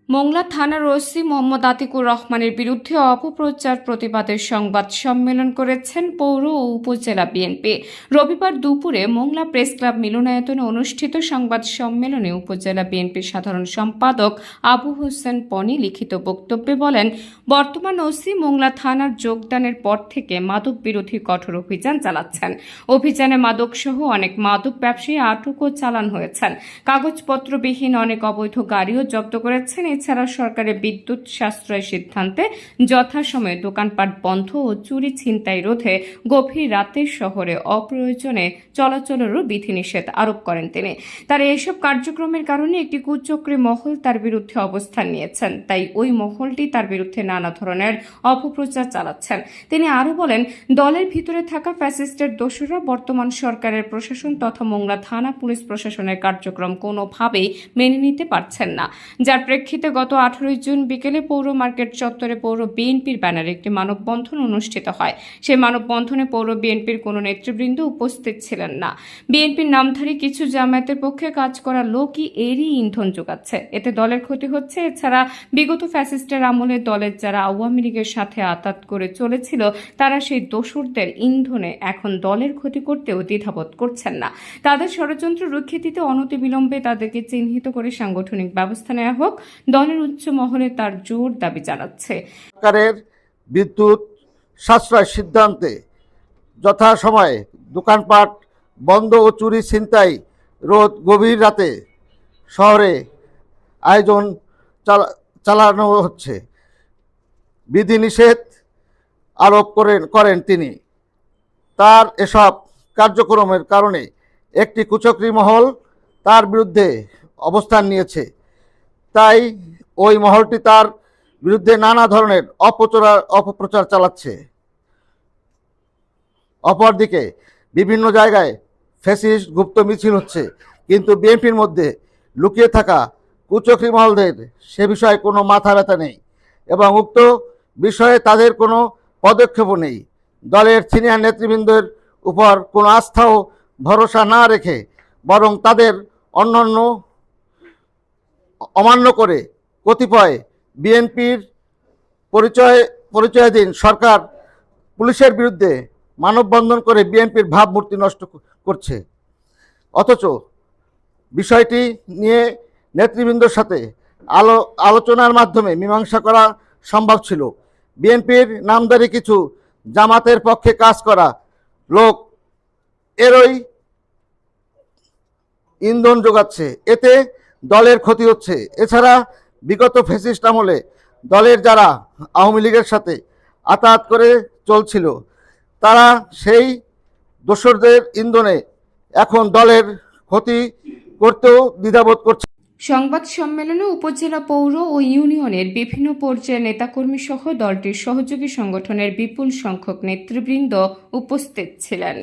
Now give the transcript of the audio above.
মোংলা থানার ওসি মোহাম্মদ আতিকুর রহমানের বিরুদ্ধে অপপ্রচার প্রতিবাদে সংবাদ সম্মেলন করেছেন পৌর ও উপজেলা বিএনপি। রবিবার দুপুরে মোংলা প্রেস ক্লাব মিলনায়তনে অনুষ্ঠিত সংবাদ সম্মেলনে উপজেলা বিএনপির সাধারণ সম্পাদক আবু হোসেন পনি লিখিত বক্তব্যে বলেন, বর্তমান ওসি মোংলা থানার যোগদানের পর থেকে মাদক বিরোধী কঠোর অভিযান চালাচ্ছেন। অভিযানে মাদকসহ অনেক মাদক ব্যবসায়ী আটক ও চালান হয়েছেন। কাগজপত্রবিহীন অনেক অবৈধ গাড়িও জব্দ করেছেন। এছাড়া সরকারের বিদ্যুৎ সাশ্রয় সিদ্ধান্তে যথাসময়ে দোকানপাট বন্ধ ও চুরি ছিনতাই রোধে গভীর রাতে শহরে অপ্রয়োজনে চলাচলেরও বিধিনিষেধ আরোপ করেন তিনি। তার এসব কার্যক্রমের কারণে একটি কুচক্রী মহল তার বিরুদ্ধে অবস্থান নিয়েছেন, তাই ওই মহলটি তার বিরুদ্ধে নানা ধরনের অপপ্রচার চালাচ্ছেন। তিনি আরও বলেন, দলের ভিতরে থাকা ফ্যাসিস্টের দোসররা বর্তমান সরকারের প্রশাসন তথা মোংলা থানা পুলিশ প্রশাসনের কার্যক্রম কোনোভাবেই মেনে নিতে পারছেন না, যার প্রেক্ষিতে গত 18 জুন বিকেলে পৌর মার্কেট চত্বরে পৌর বিএনপির ব্যানারে একটি মানববন্ধন অনুষ্ঠিত হয়। সেই মানববন্ধনে পৌর বিএনপির কোনো নেতৃবৃন্দ উপস্থিত ছিলেন না। বিএনপির নামধারী কিছু জামায়াতের পক্ষে কাজ করা লোকই এরই ইন্ধন যোগাচ্ছে, এতে দলের ক্ষতি হচ্ছে। এছাড়া বিগত ফ্যাসিস্টের আমলে দলের যারা আওয়ামী লীগের সাথে আতাত করে চলেছিল, তারা সেই দোসরদের ইন্ধনে এখন দলের ক্ষতি করতেও দ্বিধাবোধ করছেন না। তাদের ষড়যন্ত্র রুখে দিতে অনতিবিলম্বে তাদেরকে চিহ্নিত করে সাংগঠনিক ব্যবস্থা নেওয়া হোক, দলের উচ্চ মহলে তার জোর দাবি জানাচ্ছে। সরকারের বিদ্যুৎ সাশ্রয় সিদ্ধান্তে যথাসময়ে দোকানপাট বন্ধ ও চুরি ছিনতাই রোধ গভীর রাতে শহরে আয়োজন চালানো হচ্ছে। বিধিনিষেধ আরোপ করেন তিনি। তার এসব কার্যক্রমের কারণে একটি কুচক্রী মহল তার বিরুদ্ধে অবস্থান নিয়েছে, তাই ওই মহলটি তার বিরুদ্ধে নানা ধরনের অপপ্রচার চালাচ্ছে। অপরদিকে বিভিন্ন জায়গায় ফ্যাসিস্ট গুপ্ত মিছিল হচ্ছে, কিন্তু বিএনপির মধ্যে লুকিয়ে থাকা কুচক্রী মহলদের সে বিষয়ে কোনো মাথা ব্যথা নেই এবং উক্ত বিষয়ে তাদের কোনো পদক্ষেপও নেই। দলের সিনিয়র নেতৃবৃন্দের উপর কোনো আস্থা ও ভরসা না রেখে বরং তাদের অন্যান্য অমান্য করে কতিপয় বিএনপির পরিচয়াধীন সরকার পুলিশের বিরুদ্ধে মানববন্ধন করে বিএনপির ভাবমূর্তি নষ্ট করছে। অথচ বিষয়টি নিয়ে নেতৃবৃন্দর সাথে আলোচনার মাধ্যমে মীমাংসা করা সম্ভব ছিল। বিএনপির নামধারী কিছু জামাতের পক্ষে কাজ করা লোক এরই ইন্ধন যোগাচ্ছে, এতে দলের ক্ষতি হচ্ছে। এছাড়া বিগত ফ্যাসিস্ট আমলে দলের যারা আওয়ামী লীগের সাথে আতাত করে চলছিল, তারা সেই দোসরদের ইন্ধনে এখন দলের ক্ষতি করতেও দ্বিধাবোধ করছে। সংবাদ সম্মেলনে উপজেলা পৌর ও ইউনিয়নের বিভিন্ন পর্যায়ের নেতাকর্মী সহ দলটির সহযোগী সংগঠনের বিপুল সংখ্যক নেতৃবৃন্দ উপস্থিত ছিলেন।